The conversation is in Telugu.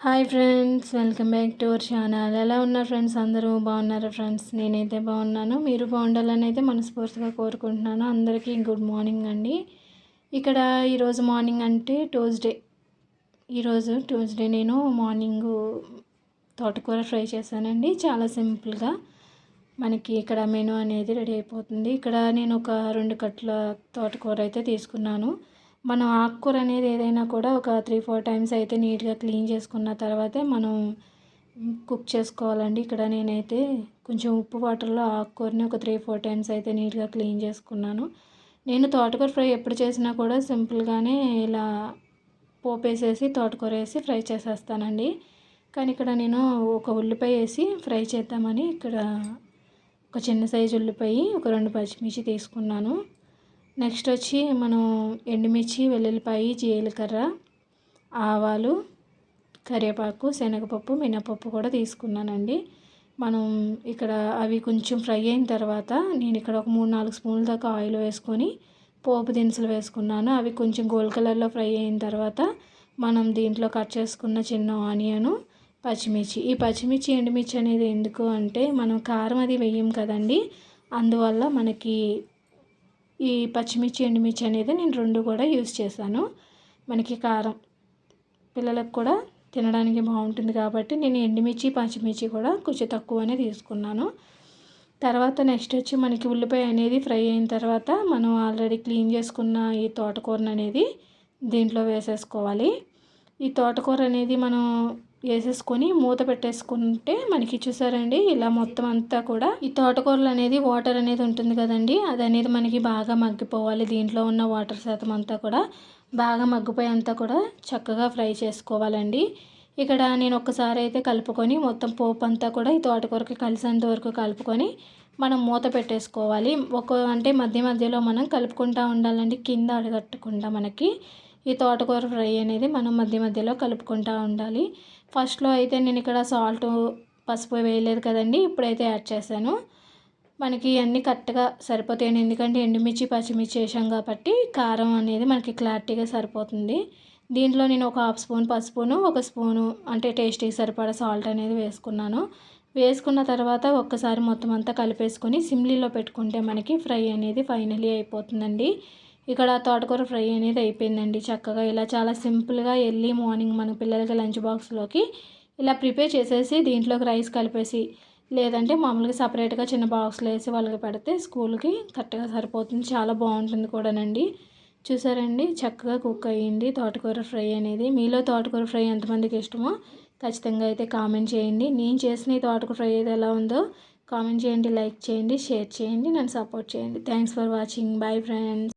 Hi friends, welcome back to our channel. ఎలా ఉన్నారు ఫ్రెండ్స్? అందరూ బాగున్నారా ఫ్రెండ్స్? నేనైతే బాగున్నాను. మీరు బాగుండాలని అయితే మనస్ఫూర్తిగా కోరుకుంటున్నాను. అందరికీ గుడ్ మార్నింగ్ అండి. ఇక్కడ ఈరోజు మార్నింగ్ అంటే ఈరోజు ట్యూస్డే నేను మార్నింగ్ తోటకూర ఫ్రై చేశానండి. చాలా సింపుల్గా మనకి ఇక్కడ మెనూ అనేది రెడీ అయిపోతుంది. ఇక్కడ నేను ఒక 2 కట్టల తోటకూర అయితే తీసుకున్నాను. మనం ఆకుకూర అనేది ఏదైనా కూడా ఒక 3-4 టైమ్స్ అయితే నీట్గా క్లీన్ చేసుకున్న తర్వాతే మనం కుక్ చేసుకోవాలండి. ఇక్కడ నేనైతే కొంచెం ఉప్పు వాటర్లో ఆకుకూరని ఒక 3-4 టైమ్స్ అయితే నీట్గా క్లీన్ చేసుకున్నాను. నేను తోటకూర ఫ్రై ఎప్పుడు చేసినా కూడా సింపుల్గానే ఇలా పోపేసేసి తోటకూర వేసి ఫ్రై చేసేస్తానండి. కానీ ఇక్కడ నేను ఒక ఉల్లిపాయ వేసి ఫ్రై చేద్దామని ఇక్కడ ఒక చిన్న సైజు ఉల్లిపాయ, ఒక 2 పచ్చిమిర్చి తీసుకున్నాను. నెక్స్ట్ వచ్చి మనం ఎండుమిర్చి, వెల్లుల్లిపాయ, జీలకర్ర, ఆవాలు, కరివేపాకు, శనగపప్పు, మినపప్పు కూడా తీసుకున్నానండి. మనం ఇక్కడ అవి కొంచెం ఫ్రై అయిన తర్వాత నేను ఇక్కడ ఒక 3-4 స్పూన్ల దాకా ఆయిల్ వేసుకొని పోపు దినుసులు వేసుకున్నాను. అవి కొంచెం గోల్డ్ కలర్లో ఫ్రై అయిన తర్వాత మనం దీంట్లో కట్ చేసుకున్న చిన్న ఆనియను, పచ్చిమిర్చి. ఈ పచ్చిమిర్చి, ఎండుమిర్చి అనేది ఎందుకు అంటే మనం కారం అది వేయం కదండి, అందువల్ల మనకి ఈ పచ్చిమిర్చి, ఎండుమిర్చి అనేది నేను 2 కూడా యూస్ చేశాను. మనకి కారం పిల్లలకు కూడా తినడానికి బాగుంటుంది కాబట్టి నేను ఎండుమిర్చి, పచ్చిమిర్చి కూడా కొంచెం తక్కువనే తీసుకున్నాను. తర్వాత నెక్స్ట్ వచ్చి మనకి ఉల్లిపాయ అనేది ఫ్రై అయిన తర్వాత మనం ఆల్రెడీ క్లీన్ చేసుకున్న ఈ తోటకూరను అనేది దీంట్లో వేసేసుకోవాలి. ఈ తోటకూర అనేది మనం వేసేసుకొని మూత పెట్టేసుకుంటే మనకి చూసారండి ఇలా మొత్తం అంతా కూడా ఈ తోటకూరలు అనేది వాటర్ అనేది ఉంటుంది కదండి, అది అనేది మనకి బాగా మగ్గిపోవాలి. దీంట్లో ఉన్న వాటర్ శాతం అంతా కూడా బాగా మగ్గిపోయి అంతా కూడా చక్కగా ఫ్రై చేసుకోవాలండి. ఇక్కడ నేను ఒక్కసారి అయితే కలుపుకొని మొత్తం పోపు అంతా కూడా ఈ తోటకూరకి కలిసేంత వరకు కలుపుకొని మనం మూత పెట్టేసుకోవాలి. అంటే మధ్య మధ్యలో మనం కలుపుకుంటూ ఉండాలండి, కింద అడగట్టకుండా మనకి ఈ తోటకూర ఫ్రై అనేది మనం మధ్య మధ్యలో కలుపుకుంటూ ఉండాలి. ఫస్ట్లో అయితే నేను ఇక్కడ సాల్ట్, పసుపు వేయలేదు కదండి, ఇప్పుడైతే యాడ్ చేశాను. మనకి అన్నీ కరెక్ట్గా సరిపోతాయండి, ఎందుకంటే ఎండుమిర్చి, పచ్చిమిర్చి వేసాం కాబట్టి కారం అనేది మనకి క్లారిటీగా సరిపోతుంది. దీంట్లో నేను ఒక 1/2 స్పూన్ పసుపును, 1 స్పూను అంటే టేస్ట్కి సరిపడా సాల్ట్ అనేది వేసుకున్నాను. వేసుకున్న తర్వాత ఒక్కసారి మొత్తం అంతా కలిపేసుకొని సిమ్లీలో పెట్టుకుంటే మనకి ఫ్రై అనేది ఫైనలీ అయిపోతుందండి. ఇక్కడ తోటకూర ఫ్రై అనేది అయిపోయిందండి. చక్కగా ఇలా చాలా సింపుల్గా ఎర్లీ మార్నింగ్ మన పిల్లలకి లంచ్ బాక్స్లోకి ఇలా ప్రిపేర్ చేసేసి దీంట్లోకి రైస్ కలిపేసి లేదంటే మామూలుగా సపరేట్గా చిన్న బాక్స్లో వేసి వాళ్ళకి పెడితే స్కూల్కి కరెక్ట్గా సరిపోతుంది. చాలా బాగుంటుంది కూడానండి. చూసారండి చక్కగా కుక్ అయ్యింది తోటకూర ఫ్రై అనేది. మీలో తోటకూర ఫ్రై ఎంతమందికి ఇష్టమో ఖచ్చితంగా అయితే కామెంట్ చేయండి. నేను చేసిన ఈ తోటకూర ఫ్రై అయితే ఎలా ఉందో కామెంట్ చేయండి, లైక్ చేయండి, షేర్ చేయండి, నన్ను సపోర్ట్ చేయండి. Thanks for watching. Bye friends.